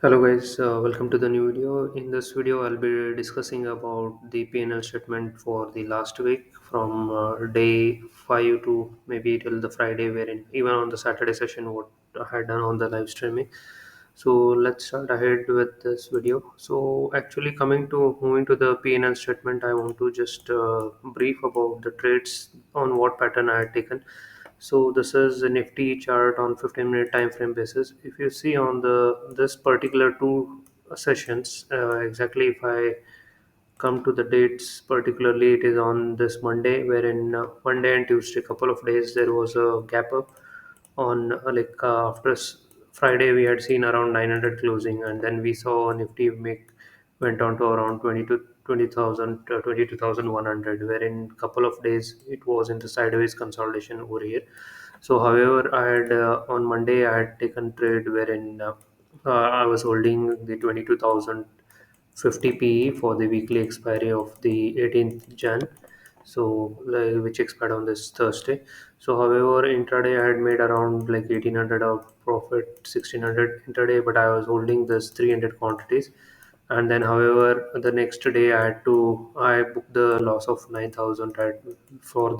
Hello guys, welcome to the new video. In this video, I'll be discussing about the P&L statement for the last week from day 5 to maybe till the Friday, wherein even on the Saturday session, what I had done on the live streaming. So let's start ahead with this video. So actually coming to moving to the P&L statement, I want to just brief about the trades on what pattern I had taken. So this is a Nifty chart on 15-minute time frame basis. If you see on the this particular two sessions, exactly if I come to the dates, particularly it is on this Monday, wherein Monday and Tuesday, couple of days there was a gap up on after Friday we had seen around 900 closing, and then we saw Nifty make went on to around 20,000 22,100, wherein couple of days it was in the sideways consolidation over here. So however, I had on Monday I had taken trade wherein I was holding the 22,050 PE for the weekly expiry of the 18th Jan, so which expired on this Thursday. So however, intraday I had made around like 1800 of profit, 1600 intraday, but I was holding this 300 quantities. And then however, the next day I booked the loss of 9,000 for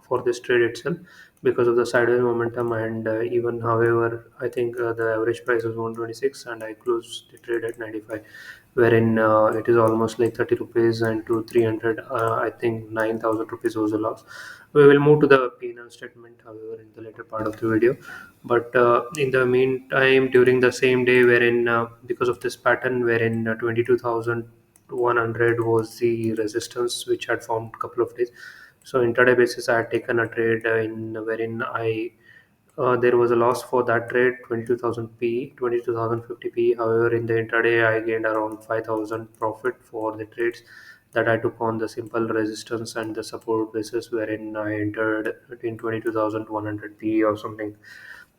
for this trade itself, because of the sideways momentum. And even however, I think the average price was 126 and I closed the trade at 95, wherein it is almost like 30 rupees and to 300, I think 9,000 rupees was a loss. We will move to the P&L statement, however, in the later part of the video. But in the meantime, during the same day, wherein because of this pattern, wherein 22,100 was the resistance which had formed couple of days. So intraday basis, I had taken a trade in wherein I there was a loss for that trade, 22,000 P, 22,050 P. However, in the intraday, I gained around 5,000 profit for the trades that I took on the simple resistance and the support basis, wherein I entered in 22,100 P or something.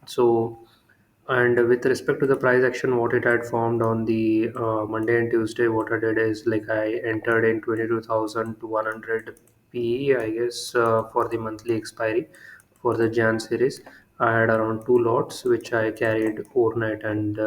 So, and with respect to the price action, what it had formed on the Monday and Tuesday, what I did is like I entered in 22,100 PE, I guess, for the monthly expiry for the Jan series. I had around two lots which I carried overnight, and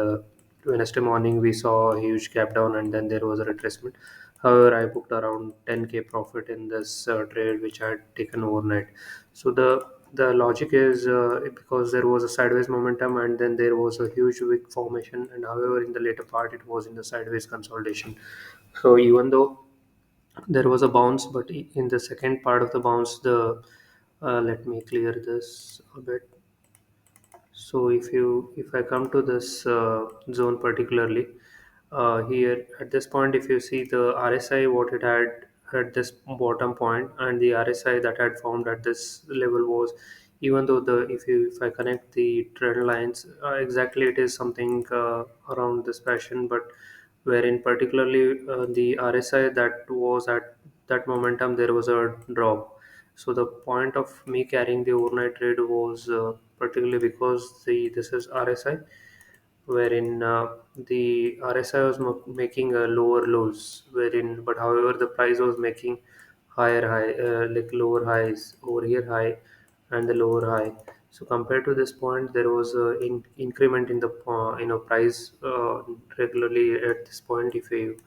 Wednesday morning we saw a huge gap down, and then there was a retracement. However, I booked around 10k profit in this trade which I had taken overnight. So the logic is because there was a sideways momentum and then there was a huge wick formation, and however in the later part it was in the sideways consolidation. So even though there was a bounce, but in the second part of the bounce, the let me clear this a bit. So if I come to this zone particularly, here at this point, if you see the RSI, what it had at this bottom point, and the RSI that had formed at this level was, even though the if I connect the trend lines, exactly it is something around this fashion, but wherein particularly the RSI that was at that momentum, there was a drop. So the point of me carrying the overnight trade was particularly because the this is RSI, wherein the RSI was making a lower lows, wherein but however the price was making higher high, like lower highs over here high and the lower high. So compared to this point, there was a increment in the price regularly at this point. If you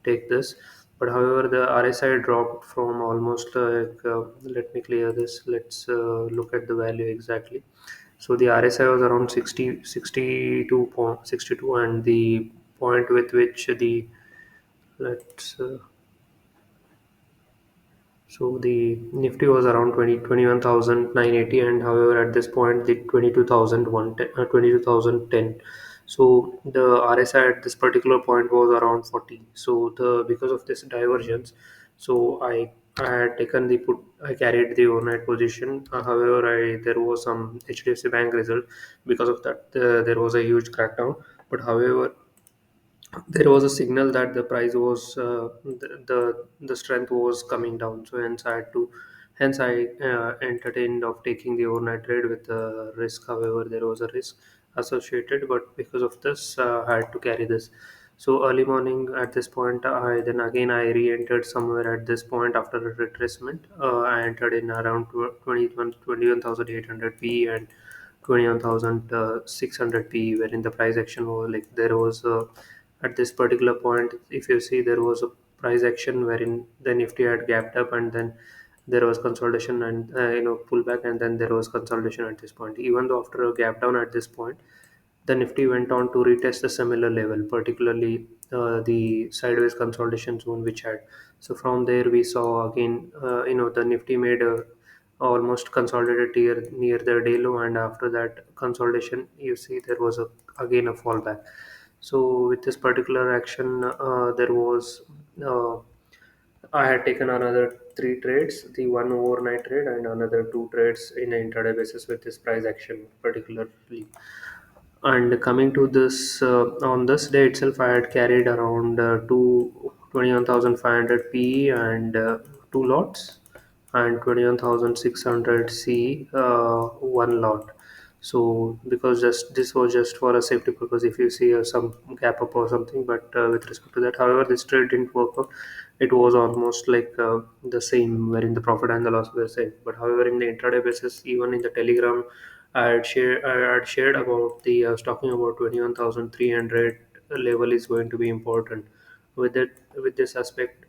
take this, but however the RSI dropped from almost like let me clear this. Let's look at the value exactly. So the RSI was around 60, 62.62, and the point with which the let's so the Nifty was around 21,980, and however at this point the 22,010. So the RSI at this particular point was around 40. So the because of this divergence, so I had taken the put, I carried the overnight position. However, I there was some HDFC Bank result. Because of that, there was a huge crackdown. But however, there was a signal that the price was the strength was coming down, so hence I entertained of taking the overnight trade with the risk. However, there was a risk associated, but because of this I had to carry this. So early morning at this point, I then again I re-entered somewhere at this point after a retracement. I entered in around 21,800 p, and 21,600 P, wherein the price action was like there was at this particular point, if you see, there was a price action wherein the Nifty had gapped up, and then there was consolidation and pullback, and then there was consolidation at this point. Even though after a gap down at this point, the Nifty went on to retest a similar level, particularly the sideways consolidation zone which had. So from there we saw again, the Nifty made a almost consolidated near the day low, and after that consolidation, you see there was again a fallback. So with this particular action, there was uh, I had taken another three trades, the one overnight trade and another two trades in an intraday basis with this price action particularly. And coming to this, on this day itself, I had carried around 21,500 PE and two lots, and 21,600 C, one lot. So because just this was just for a safety purpose, if you see some gap up or something, but with respect to that, however, this trade didn't work out. It was almost like the same, wherein the profit and the loss were same. But however, in the intraday basis, even in the Telegram, I had shared about I was talking about 21,300 level is going to be important. With it, with this aspect,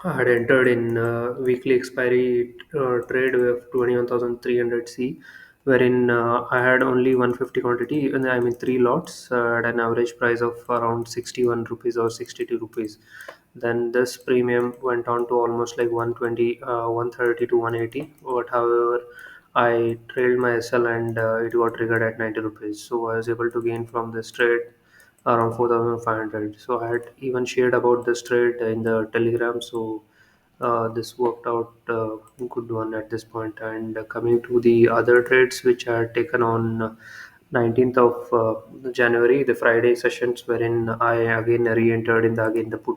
I had entered in weekly expiry trade with 21,300 C, wherein I had only 150 quantity, and I mean three lots at an average price of around 61 rupees or 62 rupees. Then this premium went on to almost like 120, 130 to 180. But however, I trailed my SL and it got triggered at 90 rupees. So I was able to gain from this trade around 4,500. So I had even shared about this trade in the Telegram. So this worked out good one at this point. And coming to the other trades which I had taken on 19th of January, the Friday sessions, wherein I again re-entered in the put,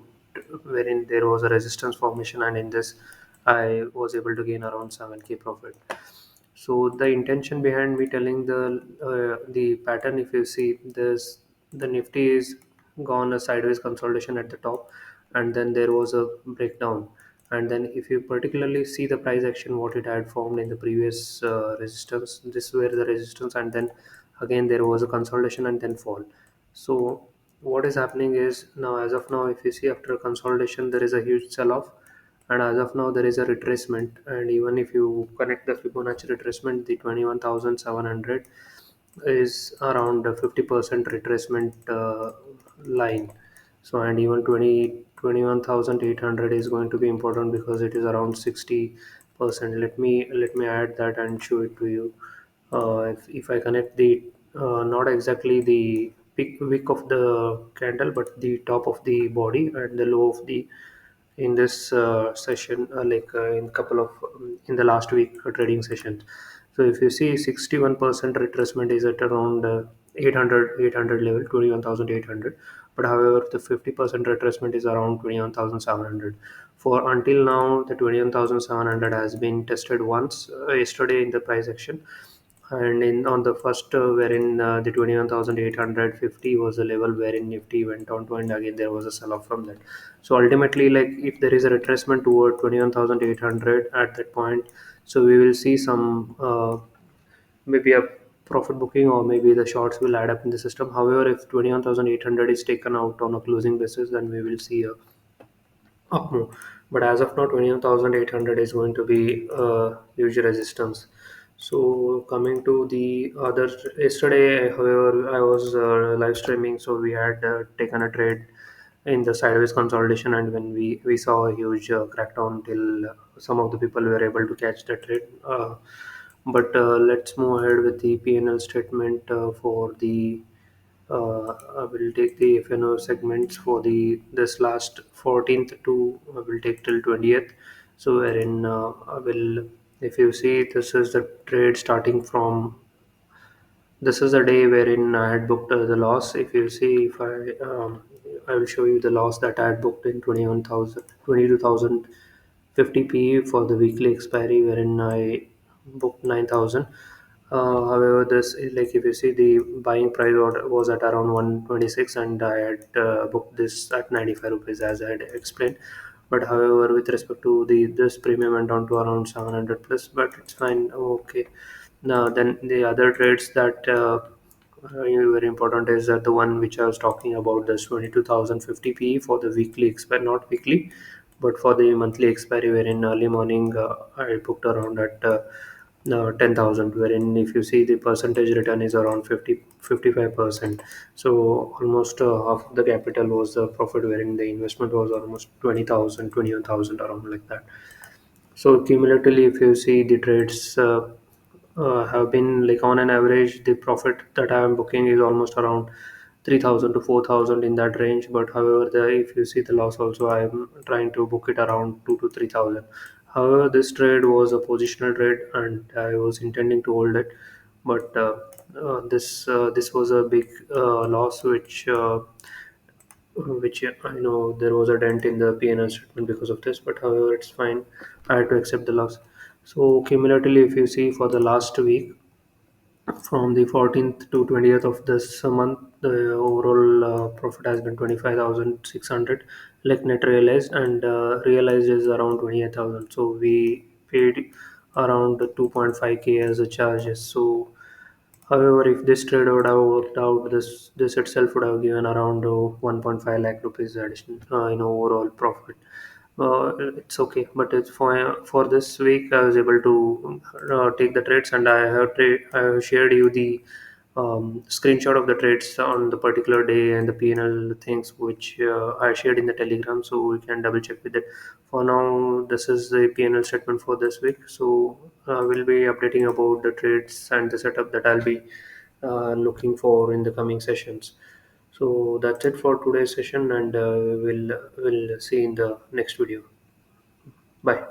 wherein there was a resistance formation, and in this I was able to gain around 7k profit. So the intention behind me telling the pattern, if you see this, the Nifty is gone a sideways consolidation at the top, and then there was a breakdown. And then if you particularly see the price action, what it had formed in the previous resistance, this were the resistance, and then again there was a consolidation and then fall. So what is happening is now, as of now, if you see after consolidation, there is a huge sell-off, and as of now there is a retracement. And even if you connect the Fibonacci retracement, the 21,700 is around a 50% retracement line. So and even 21,800 is going to be important because it is around 60%. Let me add that and show it to you. If I connect the not exactly the peak wick of the candle, but the top of the body and the low of the in this session, in couple of in the last week trading sessions. So if you see 61% retracement is at around 800 level, 21,800. But however, the 50% retracement is around 21,700. For until now, the 21,700 has been tested once yesterday in the price action, and in on the first wherein the 21,850 was the level wherein Nifty went on to, and again there was a sell off from that. So ultimately, like if there is a retracement toward 21,800 at that point, so we will see some maybe a profit booking, or maybe the shorts will add up in the system. However, if 21,800 is taken out on a closing basis, then we will see a up move. But as of now, 21,800 is going to be huge resistance. So coming to the other, yesterday, however, I was live streaming, so we had taken a trade in the sideways consolidation, and when we saw a huge crackdown till some of the people were able to catch the trade. But let's move ahead with the P&L statement for the I will take the FNO segments for the this last 14th to I will take till 20th. So wherein I will, if you see, this is the trade starting from, this is the day wherein I had booked the loss. If you see, if I will show you the loss that I had booked in 22,050 PE for the weekly expiry, wherein I booked 9,000. However, this is like, if you see, the buying price was at around 126, and I had booked this at 95 rupees as I had explained. But however, with respect to the this premium went down to around 700 plus, but it's fine. Okay, Now, then the other trades that very important is that the one which I was talking about, this 22,050 PE for the weekly expiry, not weekly, but for the monthly expiry, wherein early morning I booked around at 10,000, wherein if you see the percentage return is around 55%. So almost half of the capital was the profit, wherein the investment was almost 20,000, 21,000, around like that. So cumulatively, if you see the trades have been like on an average, the profit that I am booking is almost around 3,000 to 4,000 in that range. But however, if you see the loss also, I am trying to book it around 2 to 3,000. However, this trade was a positional trade, and I was intending to hold it, but this was a big loss, which I know there was a dent in the P&L statement because of this, but however, it's fine. I had to accept the loss. So cumulatively, if you see for the last week, from the 14th to 20th of this month, the overall profit has been 25,600, like net realized, and realized is around 28,000. So we paid around 2.5k as a charges. So however, if this trade would have worked out, this itself would have given around 1.5 lakh rupees addition in overall profit. It's okay, but it's for this week. I was able to take the trades, and I have shared you the screenshot of the trades on the particular day and the P&L things which I shared in the Telegram, so we can double check with it. For now, this is the P&L statement for this week. So we'll be updating about the trades and the setup that I'll be looking for in the coming sessions. So that's it for today's session, and we'll see in the next video. Bye.